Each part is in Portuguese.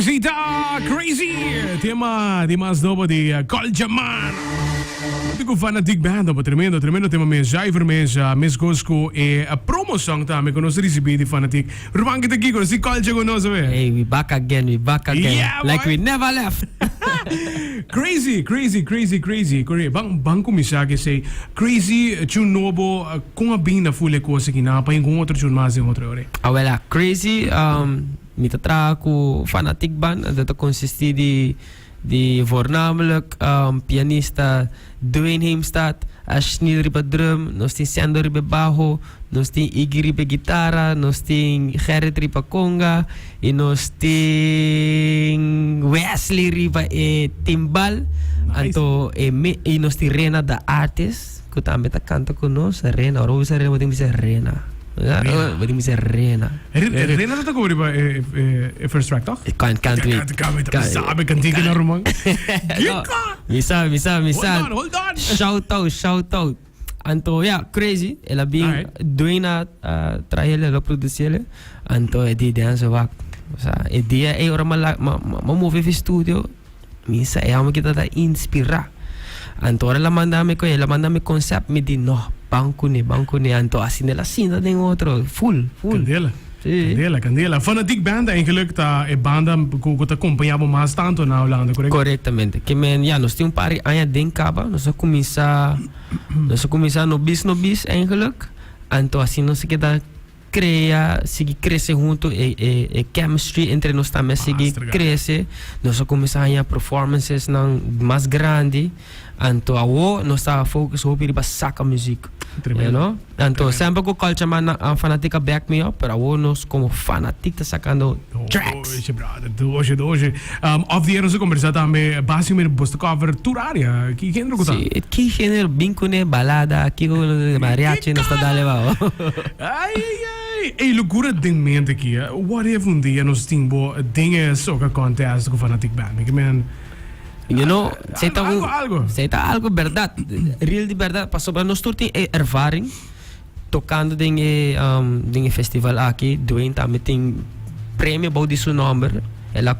Crazy Crazy! Tema di mais novo de Coljaman. Dico fanatic band, mas tremendo tema mesmo. Já vermelha, mesmo gosto e a promoção também que nós recebemos de fanatic. Rumang kita aqui com esse Colja com nós, velho. Hey, we back again. Yeah, like boy. we never left. Crazy. Bang começar que sei crazy tune novo com a bina full coisa que na para com outro tune mais em outra hora. Well, crazy. Mita tra ku fanatic band. Dat consistie die voornamelijk pianista Dwayne Heemstad, Ashnil riba drum, nos tem Sandor riba bajo, nos tem Iggy riba gitara, nos tem Gerrit riba conga, e nos tem Wesley riba timbal, Nice. anto e nos tem Rena da artist, que também tá canta conosco, Rena, ora usa Rena, podemos dizer Rena. Podemos dizer Rena. Rena dat ook weer first track toch? Can't wait. Sabe cantiga na Rumang. Misa. Hold on. Shout out. Anto, crazy. Ela bing Alright. doina trahele, ela produziele. Anto, di dance wak. Dia ora ma move fi studio. Misa, amo kita da inspira. Anto, ora la mandame concept, mi di no. Banco ni anto assim nela sinda den outro full. Candela. Sim. Candela. Fanatic band eigenlijk ta e banda que te acompanhava mais tanto na Holanda, correto? Corretamente. Que men nós temos pari anya den kaba, nós começar no bis eigenlijk. Anto assim nós queda seguir crescer junto e chemistry entre nós também seguir crescer. Nós começar a performances não mais grande. Anto awo nós está focus hope riba saca música. You know? Anto sempre que o culture man fanatica back me up, pero awo nós como fanatic tá sacando tracks. Hoje. Off the air nós conversar também basicamente posto cover tour área. Que género que tá? Sim, que género bincune balada, que mariachi nós tá dale va. Ai. Ei, loucura ding mente aqui. What if um dia nós temos dingen soca contest com fanatic band? Que man. You know, algo. Algo verdad, real de verdad. Paso para nós tem ervaring tocando dinge festival aqui. Dwayne também tem prêmio about seu number. Ela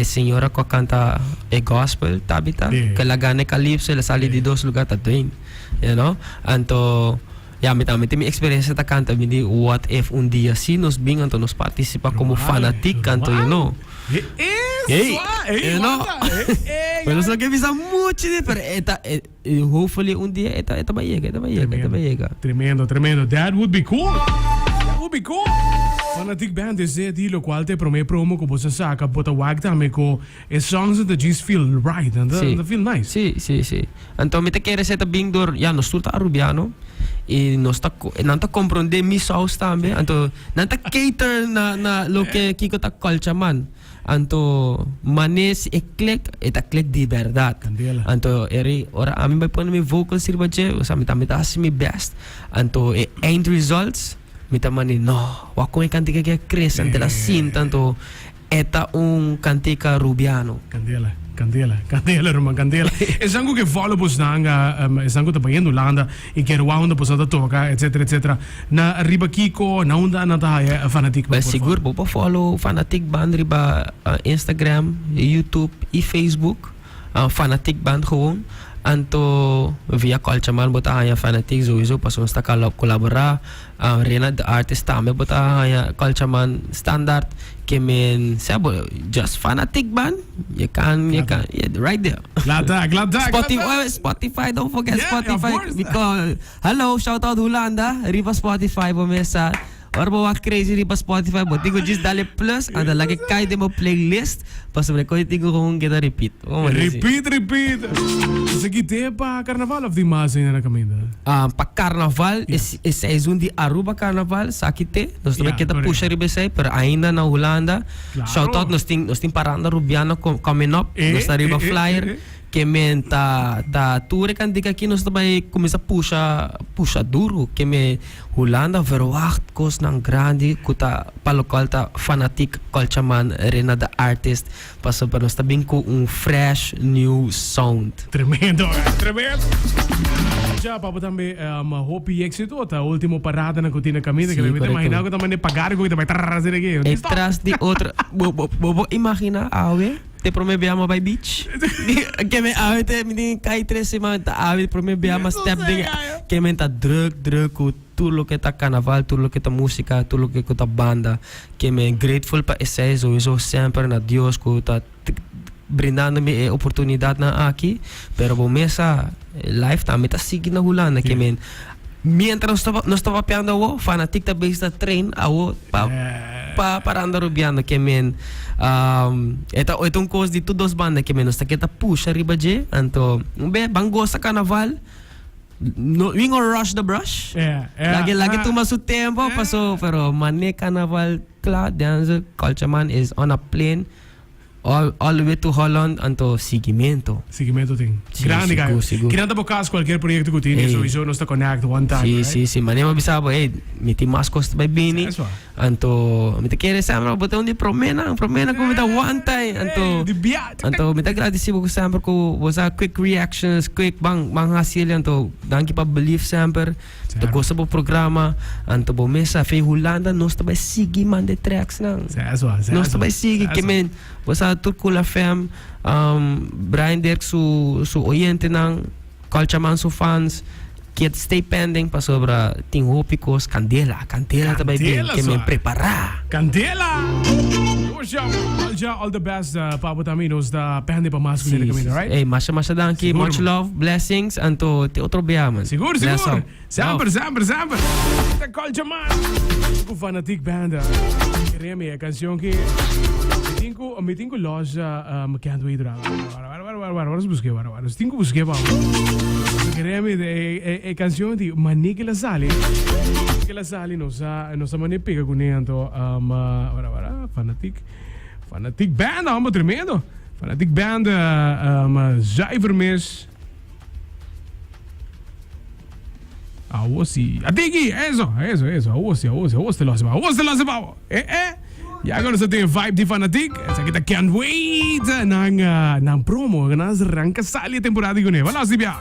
senhora que canta gospel, Tabita, que ela ganha calypso, ela sale de 2 lugares, Dwayne. You know, anto me também tem experiência da canta, me di what if um dia assim nós bing anto nos participa como fanatic canto, you know. You know. Pero só que visa muito, pero hopefully um dia eta vai chegar. Tremendo. That would be cool. Fanatic band is it lo qual te promo ko bosa saka bota wag tame ko songs that just feel right and they feel nice. Sì. Anto mi te quer seta bing dor, nos turta arubiano. E nós não compreende mi sauce também. Anto não cater na lo que kiko ta culture man. Anto manes click de verdade. Candela. Anto ora a mim vai pôr mi vocals sirva je, o me também tá mi best. Anto end results mi tamani no, wa com cantica que cresce ante la cinta, anto eta cantica rubiano. Candela, Roman, candela. E sangue che follow posnanga, e sangue te pagando Holanda, e che ruanda posata toca, eccetera. Na riba kiko, na onda na tahaye fanatic band. Siguro po follow fanatic band riba Instagram, YouTube e Facebook. Fanatic band gewoon. Anto via culture man bota hanya fanatic sowieso pas ons ta collaborar. Rena the artist tame bota hanya culture man standard. Kemen sabo just fanatic band. You can right there. Glad Spotify, don't forget Spotify. Because hello, shout out Holanda, riba Spotify po mesa. Or bawa crazy riba Spotify, but tigo just dale plus, anda lagi kay demo playlist, pas mereka tigo kung kita repeat. Repeat. Sige te pa carnaval of the masa na caminda. Pa carnaval is seizoen di Aruba carnaval sakite, nós também kita puxa riba say, pero ainda na Holanda. Claro. Shout out nós ting paranda rubiano coming up, nós riba flyer. que men ta ture kan di aqui nós também começa puxa duro que me Holanda verwacht kos ng grande kuta palokal ta fanatic culture rena the artist paso para nós também com fresh new sound. Tremendo, tremendo. Já papo também hope éxito ta último parada na cortina caminho que me imagina que também pagar com que vai trazer aqui. E tras de outra bobo imagina awe te promebiamo by beach que me awe te me cai 3 semanas awe promebiamo step de que me ta druk com tudo lo que tá carnaval, tudo lo que tá música, tudo lo que tá banda, que me grateful pa esse sowieso sempre na Deus que tá brindando-me a oportunidade na aqui, pero bom mesa lifetime tá seguindo na Holanda que men mientras nós estava piando o fanatic ta base da train awo para andar rubiando que men ito cos de todos banda que men nós kita push arriba je anto banggo sa carnaval no, we gonna rush the brush. Lagi tumas o tempo, paso, pero mane carnaval klar, danza culture man is on a plane all the way to Holland anto seguimento. Seguimento ting. Sí, Grande kayo. Sigur. Kinanta po kas cualquier proyecto ko tini, so iso nos ta connect one time, right? Sí, mane mabisabo miti mas cost by bini. Anto mita kere samra but only promena ko mita one time anto di biat. anto mita gratisibo ko samra ko was a quick reactions, quick bang hasil anto danki pa belief samper. To gosta po programa anto bo mesa fe Holanda nos ta by sigi man de tracks nang. Nos ta by sigi que men was a Turkula FM Brian Dirk su oyente ng Culture Man su fans que stay pending pa sobra tinghopicos candela tabay bien que me prepara Candela! All the best, Papa Taminos, da pende pa mas kunila kami, right? Masha danki, much love, blessings, anto te otro biyaman. Siguro. Samper. The Culture Man. Ko fanatic band. Remy, a canción que me tengo los can't wait around. Vamos busque. Tengo busque vamos. Remy a canción de Manique La Sali. Que La Sali nos manipica con ento Fanatic Band, allemaal tremendo. Fanatic Band, Zuivermis. Awosi. Atiki, eso. Awosi te lo hace babo. Ja, gaan we zo tegen vibe die Fanatic. Zeg kita can't wait. Nang promo. Gaan we ranka sali temporada ko ne. Wala si biya.